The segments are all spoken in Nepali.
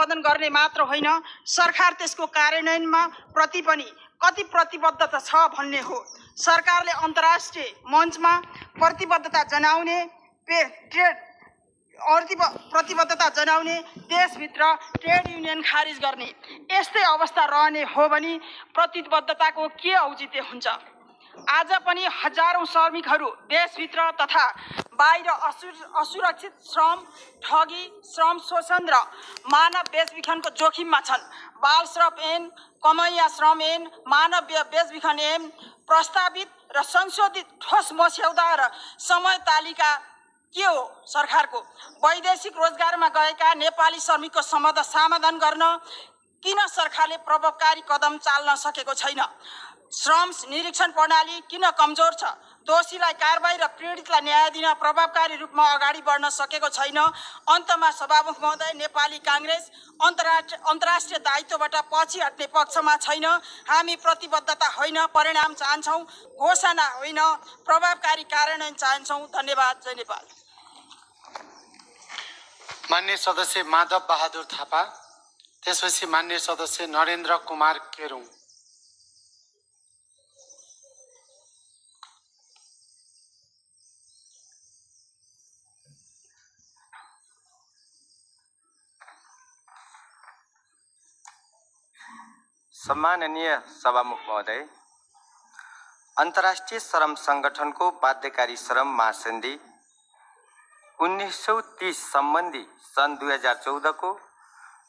प्रतिपादन गर्ने मात्र होइन, सरकार त्यसको कार्यान्वयनमा प्रति पनि कति प्रतिबद्धता छ भन्ने हो। सरकारले अन्तर्राष्ट्रिय मञ्चमा प्रतिबद्धता जनाउने देशभित्र ट्रेड युनियन खारिज गर्ने यस्तै अवस्था रहने हो भने प्रतिबद्धताको के औचित्य हुन्छ? आज पनि हजारौं श्रमिकहरू देशभित्र तथा बाहिर असुरक्षित श्रम, ठगी, श्रम शोषण र मानव बेचबिखनको जोखिममा छन्। बाल श्रम ऐन, कमैया श्रम ऐन, मानव बेचबिखन ऐन, प्रस्तावित र संशोधित ठोस मस्यौदा र समय तालिका के हो सरकारको? वैदेशिक रोजगारमा गएका नेपाली श्रमिकको समस्या समाधान गर्न किन सरकारले प्रभावकारी कदम चाल्न सकेको छैन? श्रम निरीक्षण प्रणाली किन कमजोर छ? दोषीलाई कारबाही र पीडितलाई न्याय दिन प्रभावकारी रूपमा अगाडि बढ्न सकेको छैन। अन्तमा सभामुख महोदय, नेपाली कांग्रेस अन्तर्राष्ट्रिय दायित्वबाट पछि हट्ने पक्षमा छैन। हामी प्रतिबद्धता होइन परिणाम चाहन्छौँ, घोषणा होइन प्रभावकारी कार्यान्वयन चाहन्छौँ। धन्यवाद। जय नेपाल। माननीय सदस्य माधव बहादुर थापा, त्यसपछि माननीय सदस्य नरेन्द्र कुमार केरुङ। सम्माननीय सभामुख महोदय, अन्तर्राष्ट्रिय श्रम संगठनको बाध्यकारी श्रम महासन्धि 1930 सम्बन्धी सन् 2014 को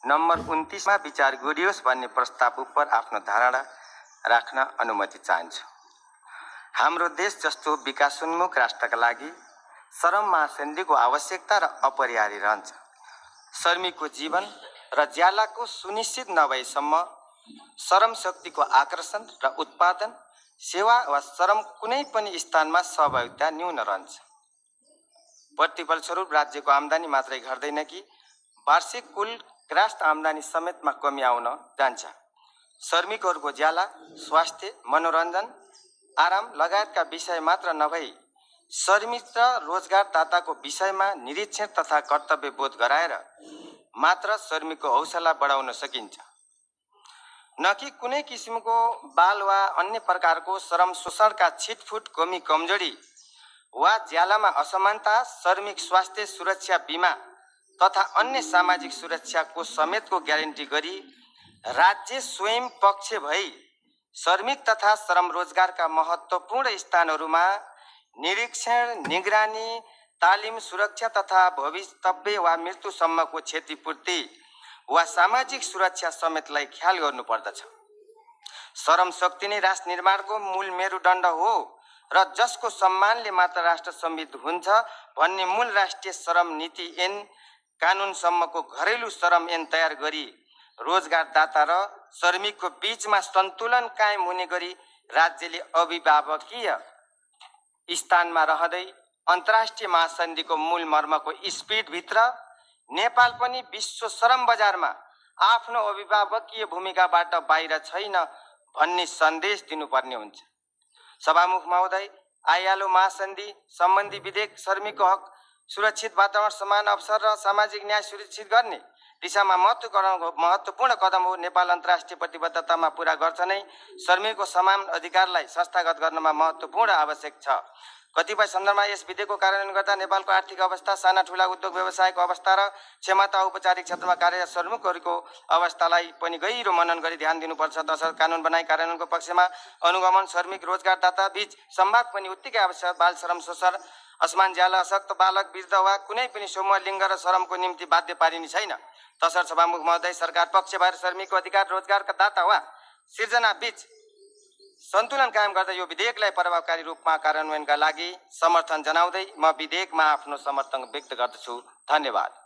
नम्बर 29 मा विचार गरियोस् भन्ने प्रस्ताव उप आफ्नो धारणा राख्न अनुमति चाहन्छु। हाम्रो देश जस्तो विकासोन्मुख राष्ट्रका लागि श्रम महासन्धिको आवश्यकता र अपरिहार्य रहन्छ। श्रमिकको जीवन र ज्यालाको सुनिश्चित नभएसम्म श्रम शक्तिको आकर्षण र उत्पादन, सेवा वा श्रम कुनै पनि स्थानमा सहभागिता न्यून रहन्छ। प्रतिफलस्वरूप राज्यको आम्दानी मात्रै घट्दैन कि वार्षिक कुल राष्ट्र आम्दानी समेतमा कमी आउन जान्छ। श्रमिकहरूको ज्याला, स्वास्थ्य, मनोरञ्जन, आराम लगायतका विषय मात्र नभई श्रमिक र रोजगारदाताको विषयमा निरीक्षण तथा कर्तव्य बोध गराएर मात्र श्रमिकको हौसला बढाउन सकिन्छ, न कि कुनै किसिमको बाल वा अन्य प्रकारको श्रम शोषणका छिटफुट कमी कमजोरी वा ज्यालामा असमानता, श्रमिक स्वास्थ्य सुरक्षा बीमा तथा अन्य सामाजिक सुरक्षाको समेतको ग्यारेन्टी गरी राज्य स्वयं पक्ष भई श्रमिक तथा श्रम रोजगारका महत्त्वपूर्ण स्थानहरूमा निरीक्षण, निगरानी, तालिम, सुरक्षा तथा भवितव्य वा मृत्युसम्मको क्षतिपूर्ति वा सामाजिक सुरक्षा समेतलाई ख्याल गर्नुपर्दछ। श्रम शक्ति नै राष्ट्र निर्माणको मूल मेरुदण्ड हो र जसको सम्मानले मात्र राष्ट्र समृद्ध हुन्छ भन्ने मूल राष्ट्रिय श्रम नीति ऐन कानुनसम्मको घरेलु श्रम ऐन तयार गरी रोजगारदाता र श्रमिकको बीचमा सन्तुलन कायम हुने गरी राज्यले अभिभावकीय स्थानमा रहँदै अन्तर्राष्ट्रिय महासन्धिको मूल मर्मको स्पिरिटभित्र नेपाल पनि विश्व श्रम बजारमा आफ्नो अभिभावकीय भूमिकाबाट बाहिर छैन भन्ने सन्देश दिनुपर्ने हुन्छ। सभामुख महोदय, आइआलओ महासन्धि सम्बन्धी विधेयक श्रमिकको हक, सुरक्षित वातावरण, समान अवसर र सामाजिक न्याय सुनिश्चित गर्ने दिशामा महत्त्वपूर्ण कदम हो। नेपाल अन्तर्राष्ट्रिय प्रतिबद्धतामा पूरा गर्छ नै श्रमिकको समान अधिकारलाई संस्थागत गर्नमा महत्त्वपूर्ण आवश्यक छ। कतिपय सन्दर्भमा यस विधेयकको कार्यान्वयन गर्दा नेपालको आर्थिक अवस्था, साना ठुला उद्योग व्यवसायको अवस्था र क्षमता औपचारिक क्षेत्रमा कार्यरत श्रमिकहरूको अवस्थालाई पनि गहिरो मनन गरी ध्यान दिनुपर्छ। तसर्थ कानुन बनाई कार्यान्वयनको पक्षमा अनुगमन, श्रमिक रोजगारदाता बीच संवाद पनि उत्तिकै आवश्यक। बाल श्रम शोषण, असमान ज्याला, अशक्त बालक, वृद्ध वा कुनै पनि समूह, लिङ्ग र श्रमको निम्ति बाध्य पारिने छैन। तसर्थ सभामुख महोदय, सरकार पक्ष भएर श्रमिकको अधिकार, रोजगारका दाता वा सिर्जना बीच सन्तुलन कायम गर्दै यो विधेयकलाई प्रभावकारी रूपमा कार्यान्वयनका लागि समर्थन जनाउँदै म विधेयकमा आफ्नो समर्थन व्यक्त गर्दछु। धन्यवाद।